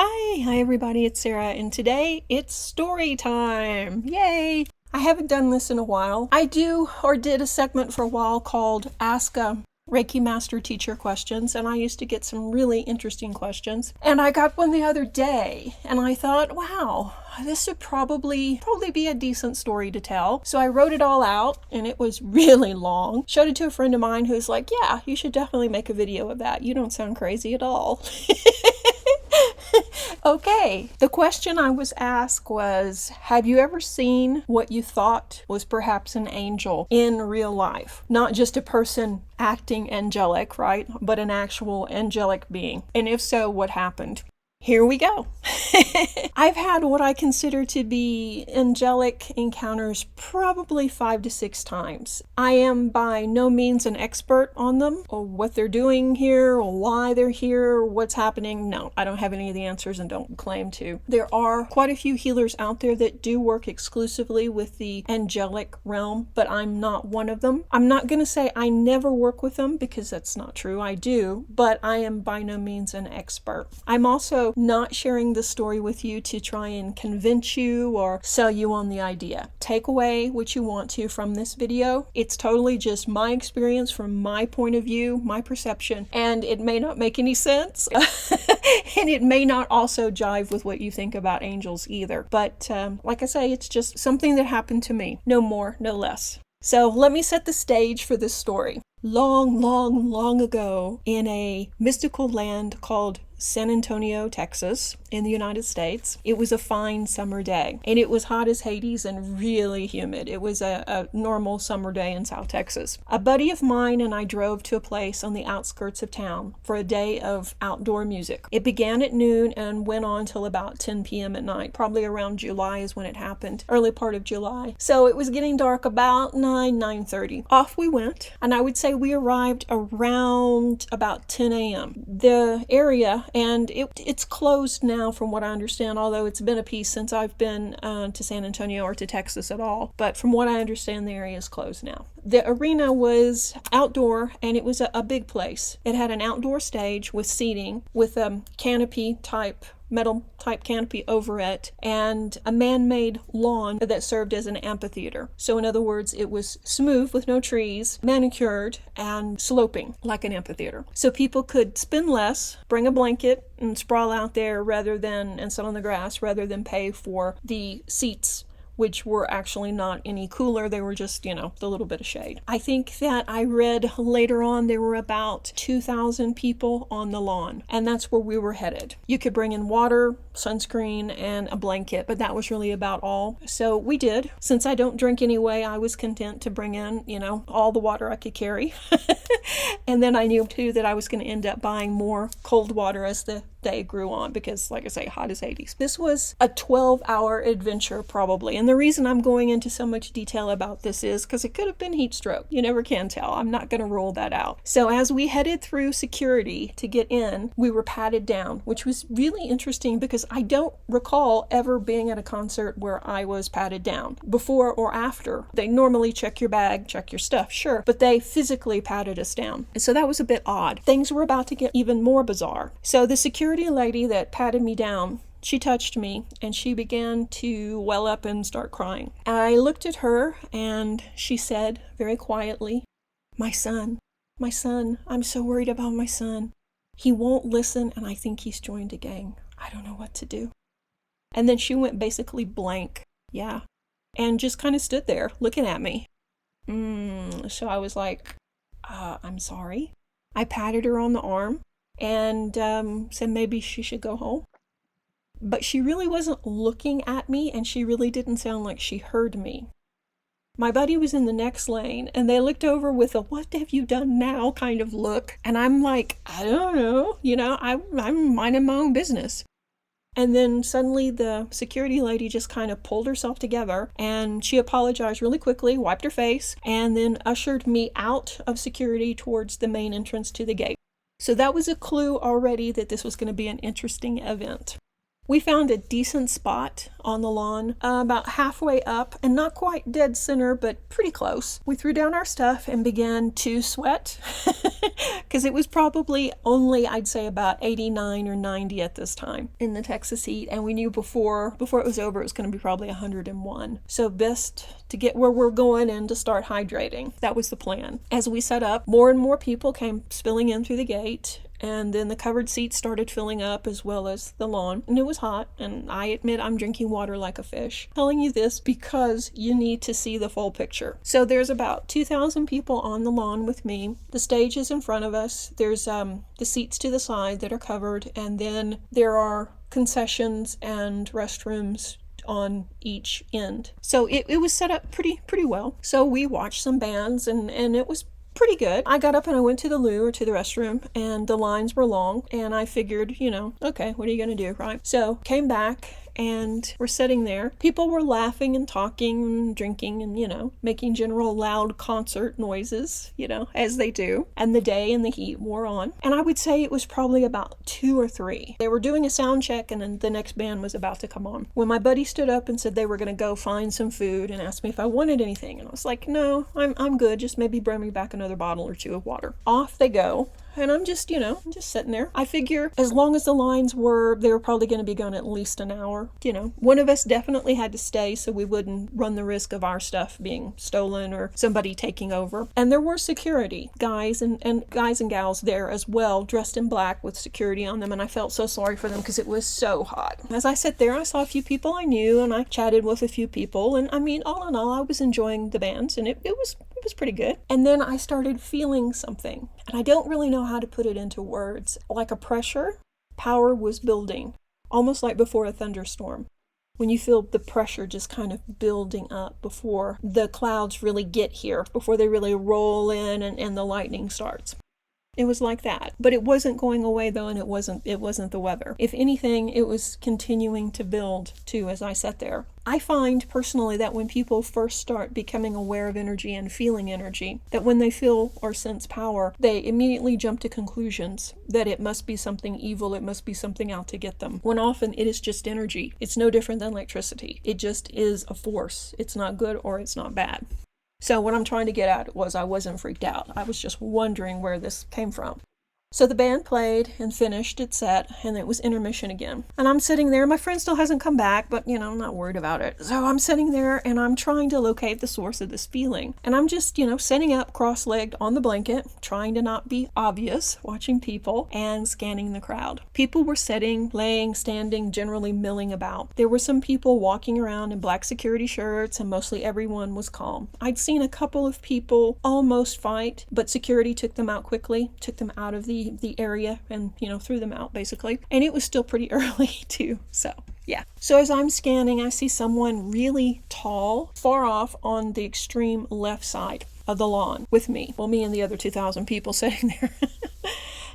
Hi everybody, it's Sarah, and today it's story time! Yay! I haven't done this in a while. I did a segment for a while called Ask a Reiki Master Teacher Questions, and I used to get some really interesting questions. And I got one the other day, and I thought, wow, this would probably be a decent story to tell. So I wrote it all out, and it was really long. Showed it to a friend of mine who's like, yeah, you should definitely make a video of that. You don't sound crazy at all. Okay, the question I was asked was, have you ever seen what you thought was perhaps an angel in real life? Not just a person acting angelic, right? But an actual angelic being. And if so, what happened? Here we go. I've had what I consider to be angelic encounters probably 5 to 6 times. I am by no means an expert on them, or what they're doing here, or why they're here, or what's happening. No, I don't have any of the answers and don't claim to. There are quite a few healers out there that do work exclusively with the angelic realm, but I'm not one of them. I'm not going to say I never work with them because that's not true. I do, but I am by no means an expert. I'm also not sharing this story with you to try and convince you or sell you on the idea. Take away what you want to from this video. It's totally just my experience from my point of view, my perception, and it may not make any sense. And it may not also jive with what you think about angels either. But like I say, it's just something that happened to me. No more, no less. So let me set the stage for this story. Long ago, in a mystical land called San Antonio, Texas, in the United States, it was a fine summer day, and it was hot as Hades and really humid. It was a normal summer day in South Texas. A buddy of mine and I drove to a place on the outskirts of town for a day of outdoor music. It began at noon and went on till about 10 p.m. at night. Probably around July is when it happened, early part of July. So it was getting dark about 9:30. Off we went, and I would say we arrived around about 10 a.m. The area, and it's closed now from what I understand, although it's been a piece since I've been to San Antonio or to Texas at all. But from what I understand, the area is closed now. The arena was outdoor, and it was a big place. It had an outdoor stage with seating, with a canopy type metal type canopy over it, and a man-made lawn that served as an amphitheater. So in other words, it was smooth with no trees, manicured, and sloping like an amphitheater. So people could spend less, bring a blanket, and sprawl out there and sit on the grass rather than pay for the seats, which were actually not any cooler. They were just, the little bit of shade. I think that I read later on there were about 2,000 people on the lawn, and that's where we were headed. You could bring in water, sunscreen, and a blanket, but that was really about all. So we did. Since I don't drink anyway, I was content to bring in, all the water I could carry. And then I knew too that I was going to end up buying more cold water as the day grew on because, like I say, hot as Hades. This was a 12-hour adventure probably, and the reason I'm going into so much detail about this is because it could have been heat stroke. You never can tell. I'm not going to rule that out. So as we headed through security to get in, we were patted down, which was really interesting because I don't recall ever being at a concert where I was patted down before or after. They normally check your bag, check your stuff, sure, but they physically patted us down. And so that was a bit odd. Things were about to get even more bizarre. So the security lady that patted me down, she touched me and she began to well up and start crying. I looked at her and she said very quietly, my son, I'm so worried about my son. He won't listen and I think he's joined a gang. I don't know what to do." And then she went basically blank. Yeah. And just kind of stood there looking at me. So I was like, I'm sorry. I patted her on the arm and said maybe she should go home. But she really wasn't looking at me, and she really didn't sound like she heard me. My buddy was in the next lane, and they looked over with a "what have you done now" kind of look. And I'm like, I don't know, I'm minding my own business. And then suddenly the security lady just kind of pulled herself together, and she apologized really quickly, wiped her face, and then ushered me out of security towards the main entrance to the gate. So that was a clue already that this was going to be an interesting event. We found a decent spot on the lawn, about halfway up, and not quite dead center, but pretty close. We threw down our stuff and began to sweat, because it was probably only, I'd say, about 89 or 90 at this time in the Texas heat, and we knew before it was over, it was going to be probably 101. So best to get where we're going and to start hydrating. That was the plan. As we set up, more and more people came spilling in through the gate, and then the covered seats started filling up as well as the lawn. And it was hot, and I admit I'm drinking water like a fish. I'm telling you this because you need to see the full picture. So there's about 2,000 people on the lawn with me. The stage is in front of us. There's the seats to the side that are covered, and then there are concessions and restrooms on each end. So it was set up pretty well. So we watched some bands, and it was pretty good. I got up and I went to the loo, or to the restroom, and the lines were long, and I figured, okay, what are you gonna do, right? So came back, and we're sitting there. People were laughing and talking and drinking and, making general loud concert noises, as they do. And the day and the heat wore on. And I would say it was probably about 2 or 3. They were doing a sound check, and then the next band was about to come on, when my buddy stood up and said they were going to go find some food and asked me if I wanted anything. And I was like, no, I'm good. Just maybe bring me back another bottle or 2 of water. Off they go. And I'm just, just sitting there. I figure as long as the lines they were probably going to be gone at least an hour. One of us definitely had to stay so we wouldn't run the risk of our stuff being stolen or somebody taking over. And there were security guys and guys and gals there as well, dressed in black with security on them. And I felt so sorry for them because it was so hot. As I sat there, I saw a few people I knew, and I chatted with a few people. And I mean, all in all, I was enjoying the bands, and it was pretty good. And then I started feeling something, and I don't really know how to put it into words. Like a pressure, power was building, almost like before a thunderstorm. When you feel the pressure just kind of building up before the clouds really get here, before they really roll in and the lightning starts. It was like that. But it wasn't going away though, and it wasn't the weather. If anything, it was continuing to build too as I sat there. I find personally that when people first start becoming aware of energy and feeling energy, that when they feel or sense power, they immediately jump to conclusions that it must be something evil, it must be something out to get them. When often it is just energy. It's no different than electricity. It just is a force. It's not good or it's not bad. So what I'm trying to get at was I wasn't freaked out. I was just wondering where this came from. So the band played and finished its set, and it was intermission again. And I'm sitting there. My friend still hasn't come back, but, I'm not worried about it. So I'm sitting there, and I'm trying to locate the source of this feeling. And I'm just, sitting up cross-legged on the blanket, trying to not be obvious, watching people, and scanning the crowd. People were sitting, laying, standing, generally milling about. There were some people walking around in black security shirts, and mostly everyone was calm. I'd seen a couple of people almost fight, but security took them out quickly, took them out of the area and, threw them out basically. And it was still pretty early too. So yeah. So as I'm scanning, I see someone really tall, far off on the extreme left side of the lawn with me. Well, me and the other 2,000 people sitting there.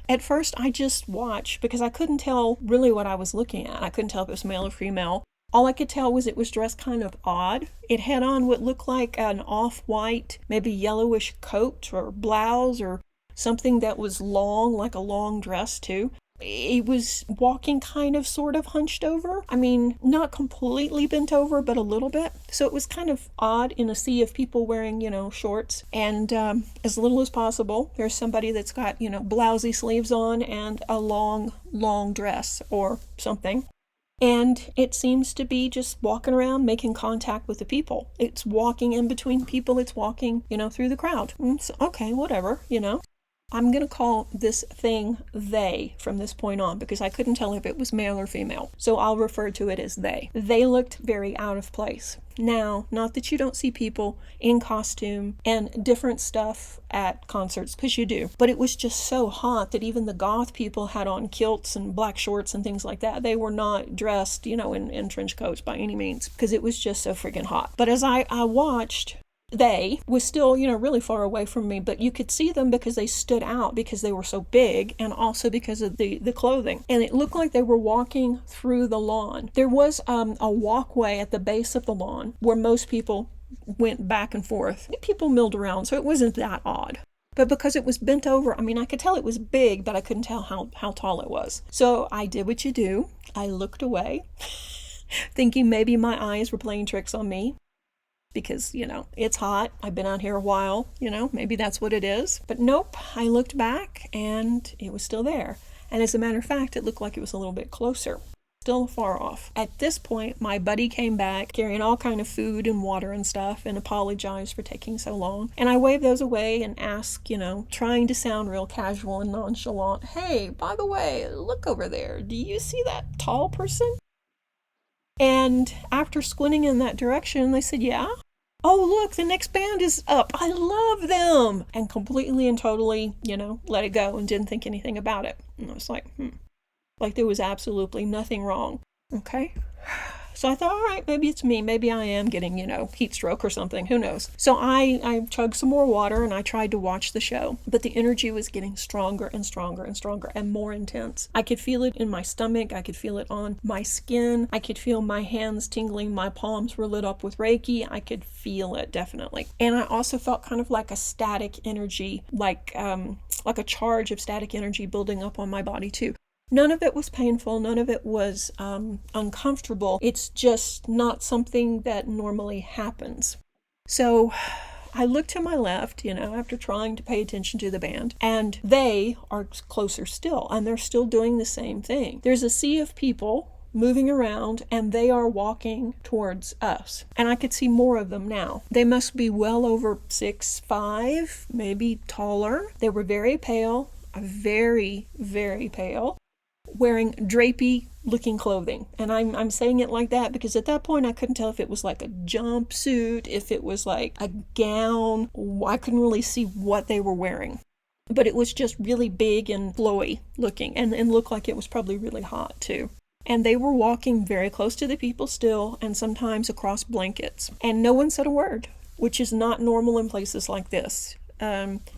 At first, I just watched because I couldn't tell really what I was looking at. I couldn't tell if it was male or female. All I could tell was it was dressed kind of odd. It had on what looked like an off-white, maybe yellowish coat or blouse or something that was long, like a long dress too. It was walking kind of sort of hunched over. I mean, not completely bent over, but a little bit. So it was kind of odd in a sea of people wearing, shorts. And as little as possible, there's somebody that's got, blousy sleeves on and a long dress or something. And it seems to be just walking around, making contact with the people. It's walking in between people. It's walking, through the crowd. So, okay, whatever, I'm going to call this thing they from this point on because I couldn't tell if it was male or female. So I'll refer to it as they. They looked very out of place. Now, not that you don't see people in costume and different stuff at concerts, because you do. But it was just so hot that even the goth people had on kilts and black shorts and things like that. They were not dressed, in trench coats by any means because it was just so freaking hot. But as I watched, they was still, really far away from me, but you could see them because they stood out because they were so big and also because of the clothing. And it looked like they were walking through the lawn. There was a walkway at the base of the lawn where most people went back and forth. People milled around, so it wasn't that odd. But because it was bent over, I mean, I could tell it was big, but I couldn't tell how tall it was. So I did what you do. I looked away, thinking maybe my eyes were playing tricks on me because, it's hot. I've been out here a while, maybe that's what it is. But nope, I looked back and it was still there. And as a matter of fact, it looked like it was a little bit closer. Still far off. At this point, my buddy came back carrying all kind of food and water and stuff and apologized for taking so long. And I waved those away and asked, trying to sound real casual and nonchalant, hey, by the way, look over there. Do you see that tall person? And after squinting in that direction, they said, yeah. Oh, look, the next band is up. I love them. And completely and totally, let it go and didn't think anything about it. And I was like, Like there was absolutely nothing wrong. Okay. So I thought, all right, maybe it's me. Maybe I am getting, heat stroke or something. Who knows? So I chugged some more water and I tried to watch the show. But the energy was getting stronger and stronger and stronger and more intense. I could feel it in my stomach. I could feel it on my skin. I could feel my hands tingling. My palms were lit up with Reiki. I could feel it, definitely. And I also felt kind of like a static energy, like a charge of static energy building up on my body too. None of it was painful. None of it was uncomfortable. It's just not something that normally happens. So I looked to my left, after trying to pay attention to the band, and they are closer still, and they're still doing the same thing. There's a sea of people moving around, and they are walking towards us. And I could see more of them now. They must be well over 6'5", maybe taller. They were very pale, very, very pale, wearing drapey looking clothing. And I'm saying it like that because at that point I couldn't tell if it was like a jumpsuit, if it was like a gown. I couldn't really see what they were wearing. But it was just really big and flowy looking and looked like it was probably really hot too. And they were walking very close to the people still and sometimes across blankets. And no one said a word, which is not normal in places like this.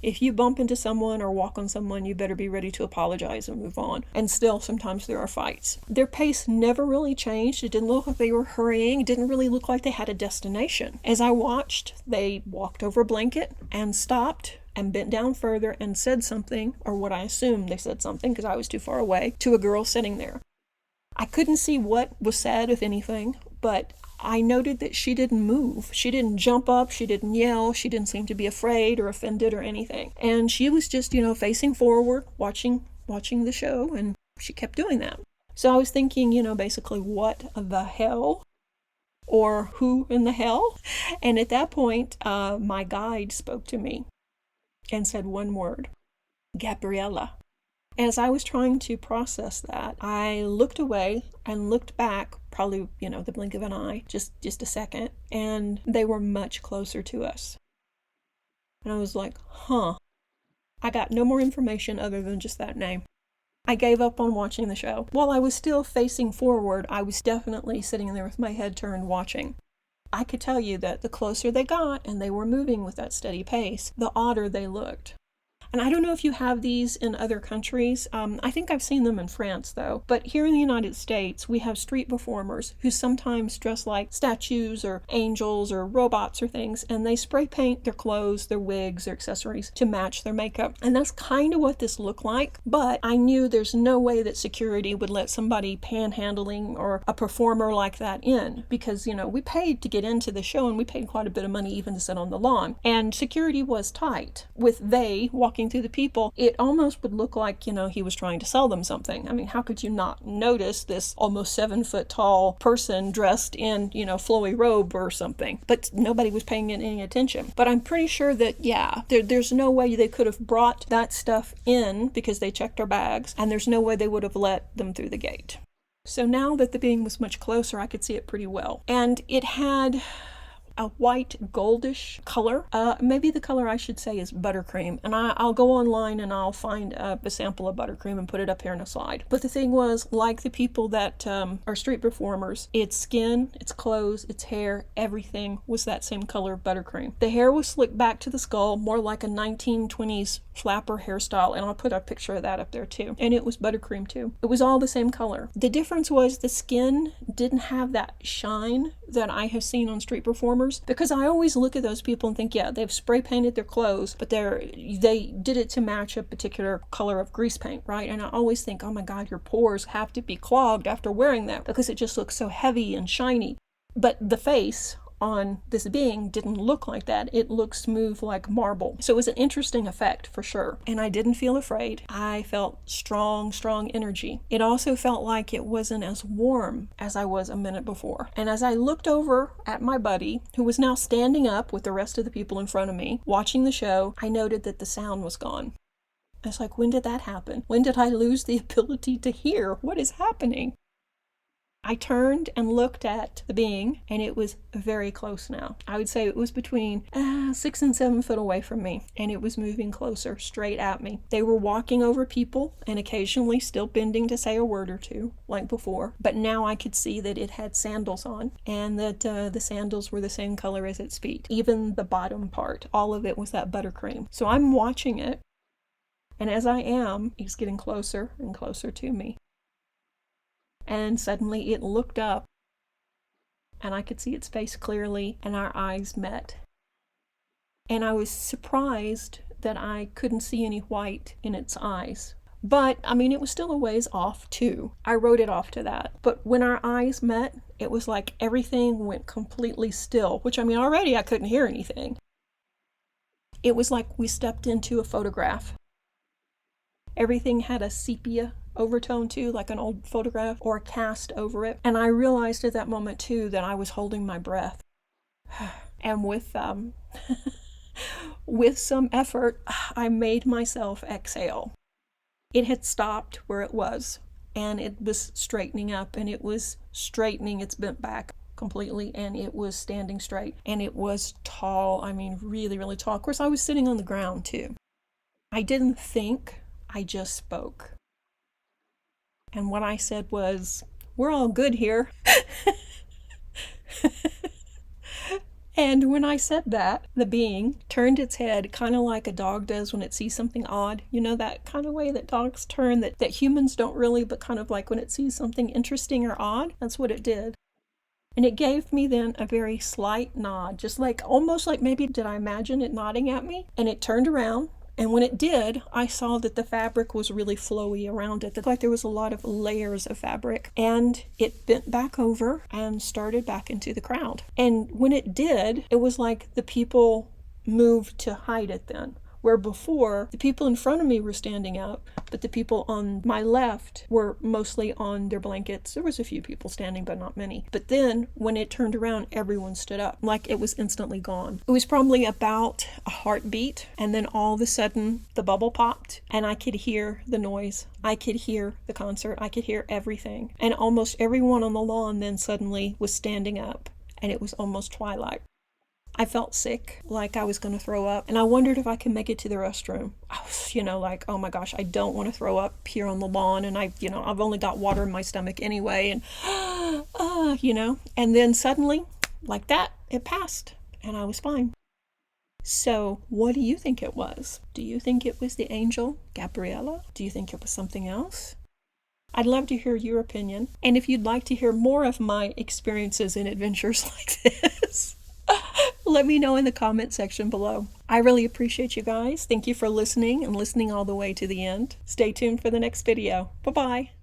If you bump into someone or walk on someone, you better be ready to apologize and move on. And still, sometimes there are fights. Their pace never really changed. It didn't look like they were hurrying. It didn't really look like they had a destination. As I watched, they walked over a blanket and stopped and bent down further and said something, or what I assumed they said something because I was too far away, to a girl sitting there. I couldn't see what was said, if anything, but I noted that she didn't move. She didn't jump up. She didn't yell. She didn't seem to be afraid or offended or anything. And she was just, facing forward, watching the show, and she kept doing that. So I was thinking, basically, what the hell? Or who in the hell? And at that point, my guide spoke to me and said one word, Gabriella. As I was trying to process that, I looked away and looked back, probably, the blink of an eye, just a second, and they were much closer to us. And I was like, I got no more information other than just that name. I gave up on watching the show. While I was still facing forward, I was definitely sitting there with my head turned watching. I could tell you that the closer they got and they were moving with that steady pace, the odder they looked. And I don't know if you have these in other countries. I think I've seen them in France, though. But here in the United States, we have street performers who sometimes dress like statues or angels or robots or things, and they spray paint their clothes, their wigs, their accessories to match their makeup. And that's kind of what this looked like. But I knew there's no way that security would let somebody panhandling or a performer like that in because, we paid to get into the show and we paid quite a bit of money even to sit on the lawn. And security was tight. With they walking through the people, it almost would look like, he was trying to sell them something. I mean, how could you not notice this almost 7-foot tall person dressed in, flowy robe or something? But nobody was paying any attention. But I'm pretty sure that, there's no way they could have brought that stuff in because they checked our bags, and there's no way they would have let them through the gate. So now that the being was much closer, I could see it pretty well. And it had a white goldish color. Maybe the color I should say is buttercream. And I'll go online and I'll find a sample of buttercream and put it up here in a slide. But the thing was, like the people that are street performers, its skin, its clothes, its hair, everything was that same color of buttercream. The hair was slicked back to the skull, more like a 1920s flapper hairstyle. And I'll put a picture of that up there too. And it was buttercream too. It was all the same color. The difference was the skin didn't have that shine that I have seen on street performers, because I always look at those people and think, yeah, they've spray painted their clothes, but they did it to match a particular color of grease paint, right? And I always think, oh my God, your pores have to be clogged after wearing that because it just looks so heavy and shiny. But the face on this being didn't look like that. It looked smooth like marble. So it was an interesting effect for sure. And I didn't feel afraid. I felt strong energy. It also felt like it wasn't as warm as I was a minute before. And as I looked over at my buddy, who was now standing up with the rest of the people in front of me, watching the show, I noted that the sound was gone. I was like, when did that happen? When did I lose the ability to hear? What is happening? I turned and looked at the being, and it was very close now. I would say it was between 6 and 7 foot away from me, and it was moving closer, straight at me. They were walking over people and occasionally still bending to say a word or two, like before. But now I could see that it had sandals on, and that the sandals were the same color as its feet. Even the bottom part, all of it was that buttercream. So I'm watching it, and as I am, it's getting closer and closer to me. And suddenly it looked up, and I could see its face clearly, and our eyes met. And I was surprised that I couldn't see any white in its eyes. But, I mean, it was still a ways off, too. I wrote it off to that. But when our eyes met, it was like everything went completely still, which, I mean, already I couldn't hear anything. It was like we stepped into a photograph. Everything had a sepia overtone too, like an old photograph or a cast over it. And I realized at that moment too that I was holding my breath. And with some effort, I made myself exhale. It had stopped where it was, and it was straightening up, and it was straightening its bent back completely, and it was standing straight, and it was tall. I mean, really, really tall. Of course, I was sitting on the ground too. I didn't think, I just spoke. And what I said was, we're all good here. And when I said that, the being turned its head kind of like a dog does when it sees something odd. You know, that kind of way that dogs turn that humans don't really, but kind of like when it sees something interesting or odd. That's what it did. And it gave me then a very slight nod, just like almost like maybe did I imagine it nodding at me? And it turned around. And when it did, I saw that the fabric was really flowy around it. It looked like there was a lot of layers of fabric. And it bent back over and started back into the crowd. And when it did, it was like the people moved to hide it then. Where before, the people in front of me were standing up, but the people on my left were mostly on their blankets. There was a few people standing, but not many. But then, when it turned around, everyone stood up, like it was instantly gone. It was probably about a heartbeat, and then all of a sudden, the bubble popped, and I could hear the noise. I could hear the concert. I could hear everything. And almost everyone on the lawn then suddenly was standing up, and it was almost twilight. I felt sick, like I was going to throw up, and I wondered if I could make it to the restroom. I was, like, oh my gosh, I don't want to throw up here on the lawn, and I've only got water in my stomach anyway, and, and then suddenly, like that, it passed, and I was fine. So, what do you think it was? Do you think it was the angel, Gabriella? Do you think it was something else? I'd love to hear your opinion, and if you'd like to hear more of my experiences and adventures like this, let me know in the comment section below. I really appreciate you guys. Thank you for listening and listening all the way to the end. Stay tuned for the next video. Bye-bye.